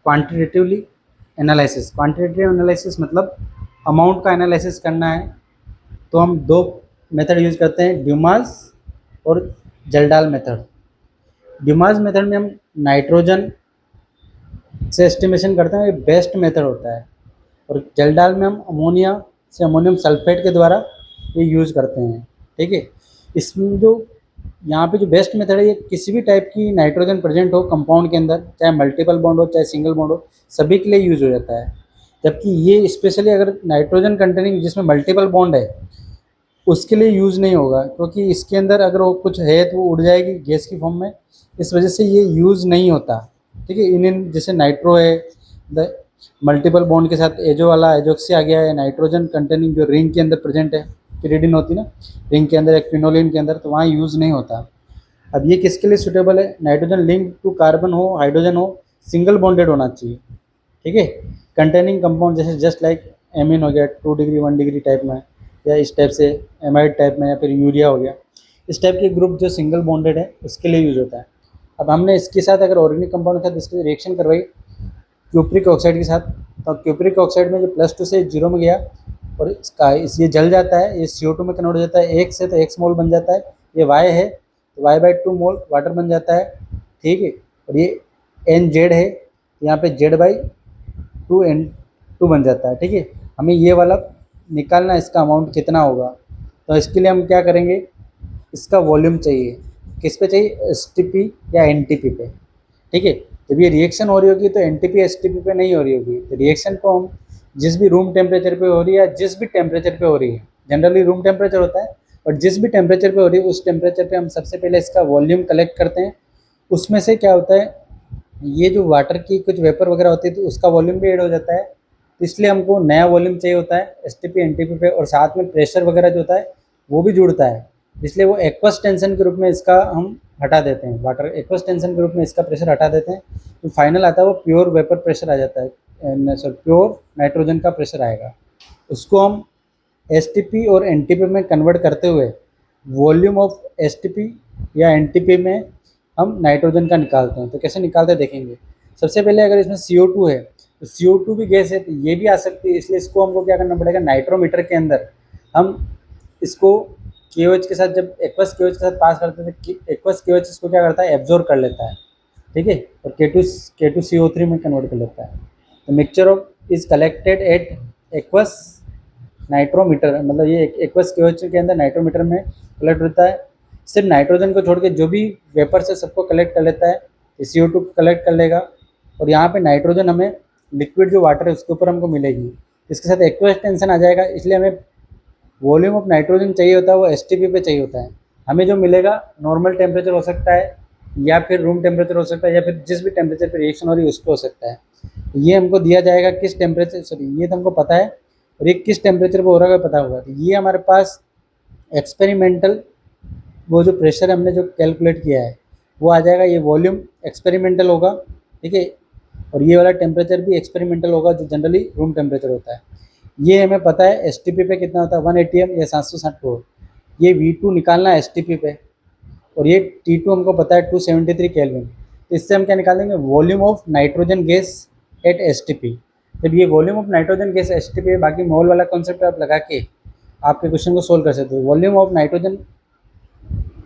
Quantitatively quantitative analysis मतलब amount का analysis करना है, तो हम दो मेथड यूज़ करते हैं, ड्यूमास और जल्डाल मेथड। ड्यूमास मेथड में हम नाइट्रोजन से एस्टिमेशन करते हैं, ये बेस्ट मेथड होता है। और जलडाल में हम अमोनिया से अमोनियम सल्फेट के द्वारा ये यूज़ करते हैं। ठीक है, इसमें जो यहाँ पे जो बेस्ट मेथड है, ये किसी भी टाइप की नाइट्रोजन प्रेजेंट हो कंपाउंड के अंदर, चाहे मल्टीपल बॉन्ड हो चाहे सिंगल बॉन्ड हो, सभी के लिए यूज़ हो जाता है। जबकि ये स्पेशली अगर नाइट्रोजन कंटेनिंग जिसमें मल्टीपल बॉन्ड है उसके लिए यूज़ नहीं होगा, क्योंकि इसके अंदर अगर वो कुछ है तो वो उड़ जाएगी गैस की फॉर्म में, इस वजह से ये यूज़ नहीं होता। ठीक है, इन जैसे नाइट्रो है, द मल्टीपल बॉन्ड के साथ एजो वाला एजोक्सी आ गया है, नाइट्रोजन कंटेनिंग जो रिंग के अंदर प्रेजेंट है, पिरिडिन होती है ना रिंग के अंदर, एक फिनोलिन के अंदर, तो वहाँ यूज़ नहीं होता। अब ये किसके लिए सुटेबल है, नाइट्रोजन लिंक टू कार्बन हो, हाइड्रोजन हो, सिंगल बॉन्डेड होना चाहिए। ठीक है, कंटेनिंग कंपाउंड जैसे जस्ट लाइक एमीन हो गया 2 डिग्री 1 डिग्री टाइप में, या इस टाइप से एमाइड टाइप में, या फिर यूरिया हो गया, इस टाइप के ग्रुप जो सिंगल बॉन्डेड है उसके लिए यूज़ होता है। अब हमने इसके साथ अगर ऑर्गेनिक कंपाउंड के साथ इसकी रिएक्शन करवाई क्यूप्रिक ऑक्साइड के साथ, तो क्यूप्रिक ऑक्साइड में जो +2 से 0 में गया और इसका ये जल जाता है, ये CO2 में कन्वर्ट हो जाता है, 1 से तो X मोल बन जाता है, ये Y है तो Y/2 मोल वाटर बन जाता है। ठीक है, और ये NZ है, यहाँ पे Z/2N2 बन जाता है। ठीक है, हमें ये वाला निकालना, इसका अमाउंट कितना होगा, तो इसके लिए हम क्या करेंगे, इसका वॉल्यूम चाहिए, किस पे चाहिए, STP या NTP पे। ठीक है, जब ये रिएक्शन हो रही होगी तो NTP STP पे नहीं हो रही होगी, तो रिएक्शन को हम जिस भी रूम टेम्परेचर पे हो रही है या जिस भी टेम्परेचर पे हो रही है, जनरली रूम टेम्परेचर होता है, और जिस भी टेम्परेचर पे हो रही है उस टेम्परेचर पे हम सबसे पहले इसका वॉल्यूम कलेक्ट करते हैं। उसमें से क्या होता है, ये जो वाटर की कुछ वेपर वगैरह होती है तो उसका वॉल्यूम भी ऐड हो जाता है, तो इसलिए हमको नया वॉल्यूम चाहिए होता है STP NTP पे, और साथ में प्रेशर वगैरह जो होता है वो भी जुड़ता है, इसलिए वो एक्वस टेंशन के रूप में इसका हम हटा देते हैं, वाटर एक्वस टेंशन के रूप में इसका प्रेशर हटा देते हैं, तो फाइनल आता है वो प्योर वेपर प्रेशर आ जाता है, सॉरी प्योर नाइट्रोजन का प्रेशर आएगा। उसको हम STP और NTP में कन्वर्ट करते हुए वॉल्यूम ऑफ STP या NTP में हम नाइट्रोजन का निकालते हैं। तो कैसे निकालते हैं देखेंगे। सबसे पहले अगर इसमें CO2 है तो CO2 भी गैस है, तो ये भी आ सकती है, इसलिए इसको हमको क्या करना पड़ेगा, नाइट्रोमीटर के अंदर हम इसको KOH के साथ, जब एक्वस KOH के साथ पास करते हैं तो एक्वस KOH इसको क्या करता है, एब्जॉर्ब कर लेता है। ठीक है, और K2CO3 में कन्वर्ट कर लेता है। तो mixture of is collected at aqueous nitrometer, मतलब ये एक्वस KOH के अंदर नाइट्रोमीटर में कलेक्ट होता है। सिर्फ नाइट्रोजन को छोड़ के जो भी वेपर से सबको कलेक्ट कर लेता है, CO2 कलेक्ट कर लेगा, और यहाँ पे नाइट्रोजन हमें लिक्विड जो वाटर है उसके ऊपर हमको मिलेगी, इसके साथ एक्वस टेंशन आ जाएगा, इसलिए हमें वॉल्यूम ऑफ नाइट्रोजन चाहिए होता है वो STP पे चाहिए होता है। हमें जो मिलेगा नॉर्मल टेम्परेचर हो सकता है, या फिर रूम टेम्परेचर हो सकता है, या फिर जिस भी टेम्परेचर पर रिएक्शन हो रही है उस पर हो सकता है। ये हमको दिया जाएगा किस टेम्परेचर, सॉरी ये तो हमको पता है, और ये किस टेम्परेचर पर हो रहा है पता होगा। तो ये हमारे पास एक्सपेरिमेंटल वो जो प्रेशर हमने जो कैलकुलेट किया है वो आ जाएगा, ये वॉल्यूम एक्सपेरिमेंटल होगा। ठीक है, और ये वाला टेम्परेचर भी एक्सपेरिमेंटल होगा जो जनरली रूम टेम्परेचर होता है। ये हमें पता है STP पे कितना होता है, 1 atm या 760 ये V2 निकालना है STP पे, और ये T2 हमको पता है 273 केल्विन। तो इससे हम क्या निकालेंगे, volume of nitrogen gas at STP। जब ये volume of nitrogen gas STP, बाकी मोल वाला कॉन्सेप्ट आप लगा के आपके क्वेश्चन को सोल्व कर सकते हो। वॉल्यूम ऑफ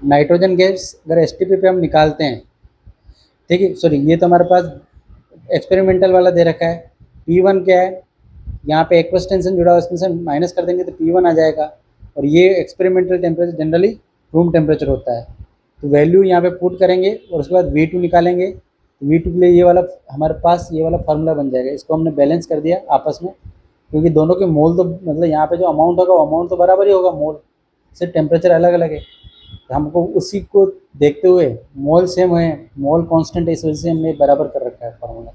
नाइट्रोजन गैस अगर STP पे हम निकालते हैं, ठीक है, सॉरी ये तो हमारे पास एक्सपेरिमेंटल वाला दे रखा है। P1 क्या है, यहाँ पे एक्वस टेंशन जुड़ा है, उसमें से माइनस कर देंगे तो P1 आ जाएगा, और ये experimental temperature generally room temperature होता है। तो वैल्यू यहाँ पे पुट करेंगे और उसके बाद V2 निकालेंगे। V2 के लिए ये वाला हमारे पास ये वाला फार्मूला बन जाएगा, इसको हमने बैलेंस कर दिया आपस में, क्योंकि दोनों के मोल तो मतलब यहाँ पे जो अमाउंट होगा वो अमाउंट तो बराबर ही होगा, मोल सिर्फ टेम्परेचर अलग अलग है। तो हमको उसी को देखते हुए मोल सेम है, मोल कांस्टेंट है, इस वजह से हमने बराबर कर रखा है फार्मूला।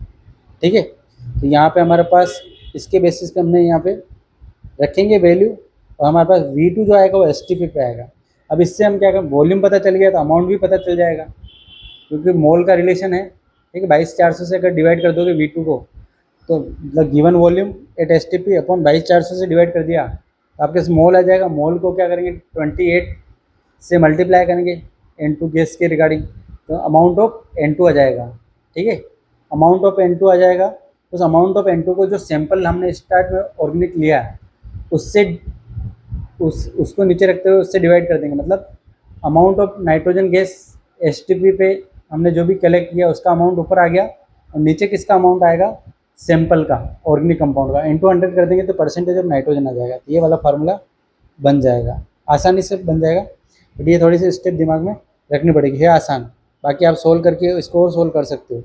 ठीक है, तो यहाँ पे हमारे पास इसके बेसिस पे हमने यहाँ पे रखेंगे वैल्यू, और हमारे पास V2 जो आएगा वो STP पे आएगा। अब इससे हम क्या करें, वॉल्यूम पता चल गया तो अमाउंट भी पता चल जाएगा, क्योंकि मोल का रिलेशन है। ठीक है, 22,400 से अगर डिवाइड कर दोगे V2 को, तो मतलब given volume at STP upon 22,400 से डिवाइड कर दिया तो आपके मोल आ जाएगा। मोल को क्या करेंगे, 28 से मल्टीप्लाई करेंगे N2 गैस के रिगार्डिंग, तो अमाउंट ऑफ N2 आ जाएगा। ठीक है, अमाउंट ऑफ N2 आ जाएगा। उस अमाउंट ऑफ N2 को जो सैंपल हमने स्टार्ट में ऑर्गेनिक लिया है उससे उसको नीचे रखते हुए उससे डिवाइड कर देंगे। मतलब amount of nitrogen gas STP पे हमने जो भी कलेक्ट किया उसका अमाउंट ऊपर आ गया और नीचे किसका अमाउंट आएगा, सैंपल का, ऑर्गेनिक कंपाउंड का। इंटू 100 कर देंगे तो परसेंटेज ऑफ नाइट्रोजन आ जाएगा। तो ये वाला फार्मूला बन जाएगा, आसानी से बन जाएगा। बट ये थोड़ी सी स्टेप दिमाग में रखनी पड़ेगी, है आसान, बाकी आप सोल्व करके इसको और सोल्व कर सकते हो।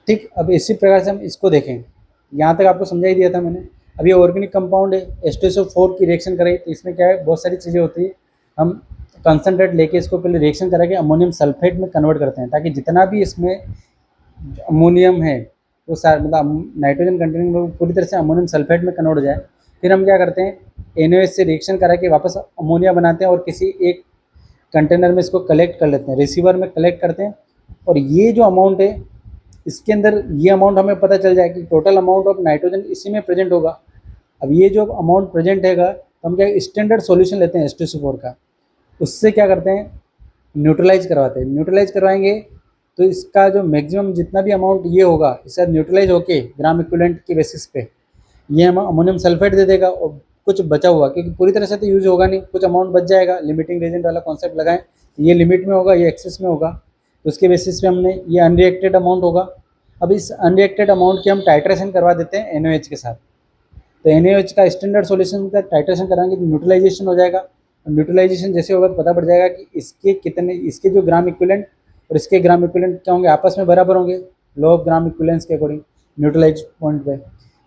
ठीक, अब इसी प्रकार से हम इसको देखें। यहाँ तक आपको समझा ही दिया था मैंने। अब ये ऑर्गेनिक कंपाउंड है, H2SO4 की रिएक्शन करें तो इसमें क्या है, बहुत सारी चीज़ें होती है। हम कंसनट्रेट लेके इसको पहले रिएक्शन करा के अमोनियम सल्फेट में कन्वर्ट करते हैं, ताकि जितना भी इसमें अमोनियम है वो सारा मतलब नाइट्रोजन कंटेनिंग में पूरी तरह से अमोनियम सल्फेट में कन्वर्ट हो जाए। फिर हम क्या करते हैं, NaOH से रिएक्शन करा के वापस अमोनिया बनाते हैं और किसी एक कंटेनर में इसको कलेक्ट कर लेते हैं, रिसीवर में कलेक्ट करते हैं। और ये जो अमाउंट है इसके अंदर ये अमाउंट हमें पता चल जाए कि टोटल अमाउंट ऑफ नाइट्रोजन इसी में प्रेजेंट होगा। अब ये जो अमाउंट प्रेजेंट हैगा तो हम क्या स्टैंडर्ड सॉल्यूशन लेते हैं H2SO4 का, उससे क्या करते हैं, न्यूट्रलाइज करवाते हैं। न्यूट्रलाइज करवाएंगे तो इसका जो मैक्सिमम जितना भी अमाउंट ये होगा इसका न्यूट्रलाइज होके ग्राम इक्विवेलेंट की बेसिस पे ये हम अमोनियम सल्फेट दे देगा। और कुछ बचा हुआ, क्योंकि पूरी तरह से तो यूज होगा नहीं, कुछ अमाउंट बच जाएगा। लिमिटिंग रेजेंट वाला कॉन्सेप्ट लगाएं, ये लिमिट में होगा, ये एक्सेस में होगा, तो उसके बेसिस पे हमने ये अनरिएक्टेड अमाउंट होगा। अब इस अनरिएक्टेड अमाउंट की हम टाइट्रेशन करवा देते हैं NaOH के साथ। तो NaOH का स्टैंडर्ड सॉल्यूशन का टाइट्रेशन कराएंगे तो न्यूट्रलाइजेशन हो जाएगा। न्यूट्रलाइजेशन जैसे होगा तो पता पड़ जाएगा कि इसके कितने, इसके जो ग्राम इक्विवेलेंट और इसके ग्राम इक्विवेलेंट क्या होंगे, आपस में बराबर होंगे, लॉ ऑफ ग्राम इक्विवेलेंस के अकॉर्डिंग न्यूट्रलाइज पॉइंट पे।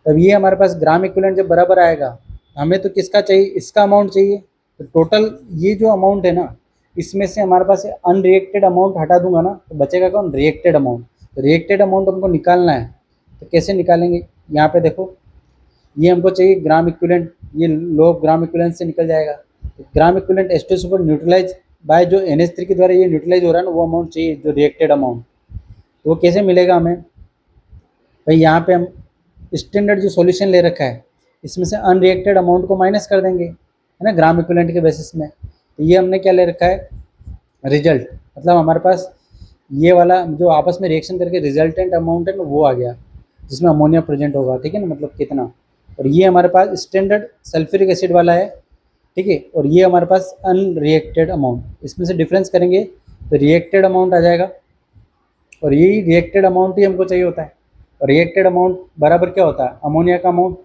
तब ये हमारे पास ग्राम इक्विवेलेंट जब बराबर आएगा, हमें तो किसका चाहिए, इसका अमाउंट चाहिए। तो टोटल ये जो अमाउंट है ना, इसमें से हमारे पास अनरिएक्टेड अमाउंट हटा दूंगा ना तो बचेगा कौन, रिएक्टेड अमाउंट। तो रिएक्टेड अमाउंट हमको निकालना है, तो कैसे निकालेंगे, यहाँ पे देखो ये हमको चाहिए ग्राम इक्विवेलेंट, ये लो ग्राम इक्विवेलेंट से निकल जाएगा। तो gram equivalent H2SO4 neutralise bye जो NH3 के द्वारा ये न्यूट्रलाइज हो रहा है ना, वो अमाउंट चाहिए जो रिएक्टेड अमाउंट। तो वो कैसे मिलेगा हमें भाई, यहाँ पे हम स्टैंडर्ड जो सॉल्यूशन ले रखा है इसमें से अनरिएक्टेड अमाउंट को माइनस कर देंगे, है ना, ग्राम इक्विवेलेंट के बेसिस में। तो ये हमने क्या ले रखा है, रिजल्ट। मतलब हमारे पास ये वाला जो आपस में रिएक्शन करके रिजल्टेंट अमाउंट है ना वो आ गया, जिसमें अमोनिया प्रेजेंट होगा, ठीक है ना, मतलब कितना। और ये हमारे पास स्टैंडर्ड सल्फ्यूरिक एसिड वाला है, ठीक है। और ये हमारे पास अनरिएक्टेड अमाउंट, इसमें से डिफरेंस करेंगे तो रिएक्टेड अमाउंट आ जाएगा। और यही रिएक्टेड अमाउंट ही हमको चाहिए होता है। और रिएक्टेड अमाउंट बराबर क्या होता है, अमोनिया का अमाउंट, तो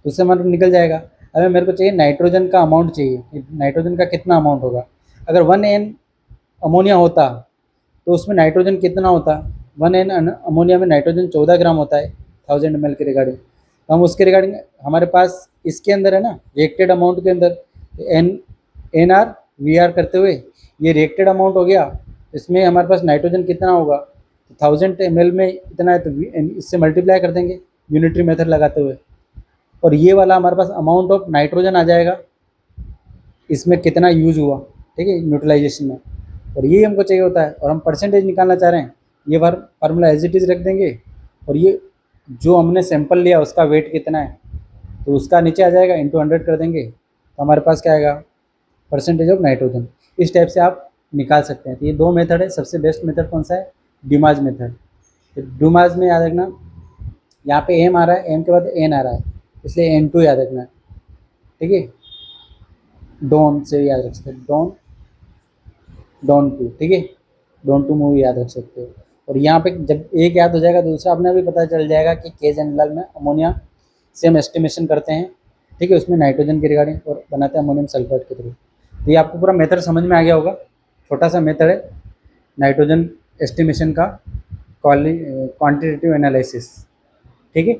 उससे हमारा निकल जाएगा। अगर मेरे को चाहिए नाइट्रोजन का अमाउंट चाहिए कि नाइट्रोजन का कितना अमाउंट होगा। अगर 1N अमोनिया होता तो उसमें नाइट्रोजन कितना होता, 1N अमोनिया में नाइट्रोजन 14 ग्राम होता है 1000 ml के रिगार्डिंग। तो हम उसके रिगार्डिंग हमारे पास इसके अंदर है ना, रिएक्टेड अमाउंट के अंदर NR VR करते हुए ये रिएक्टेड अमाउंट हो गया। इसमें हमारे पास नाइट्रोजन कितना होगा, 1000 ml में इतना है, तो इससे मल्टीप्लाई कर देंगे यूनिटरी मेथड लगाते हुए। और ये वाला हमारे पास अमाउंट ऑफ नाइट्रोजन आ जाएगा, इसमें कितना यूज हुआ, ठीक है, न्यूट्रलाइजेशन में। और ये हमको चाहिए होता है। और हम परसेंटेज निकालना चाह रहे हैं, ये फार्मूला एज इट इज़ रख देंगे। और ये जो हमने सैंपल लिया उसका वेट कितना है तो उसका नीचे आ जाएगा, इंटू 100 कर देंगे तो हमारे पास क्या आएगा, परसेंटेज ऑफ नाइट्रोजन। इस टाइप से आप निकाल सकते हैं। तो ये दो मेथड है। सबसे बेस्ट मेथड कौन सा है, ड्यूमास मेथड। तो ड्यूमास में याद रखना, यहाँ पे M आ रहा है, M के बाद N आ रहा है, इसलिए N2 याद रखना है, ठीक है। डॉन से याद रख सकते हैं, डॉन 2, ठीक है, डॉन 2 मूवी याद रख सकते हो। और यहाँ पे जब एक याद हो जाएगा तो दूसरा अपने भी पता चल जाएगा कि केज एंड लाल में अमोनिया से हम एस्टिमेशन करते हैं, ठीक है, उसमें नाइट्रोजन की रिगार्डिंग और बनाते हैं अमोनियम सल्फेट के थ्रू। तो ये आपको पूरा मेथड समझ में आ गया होगा। छोटा सा मेथड है नाइट्रोजन एस्टिमेशन का, क्वांटिटेटिव एनालिसिस, ठीक है।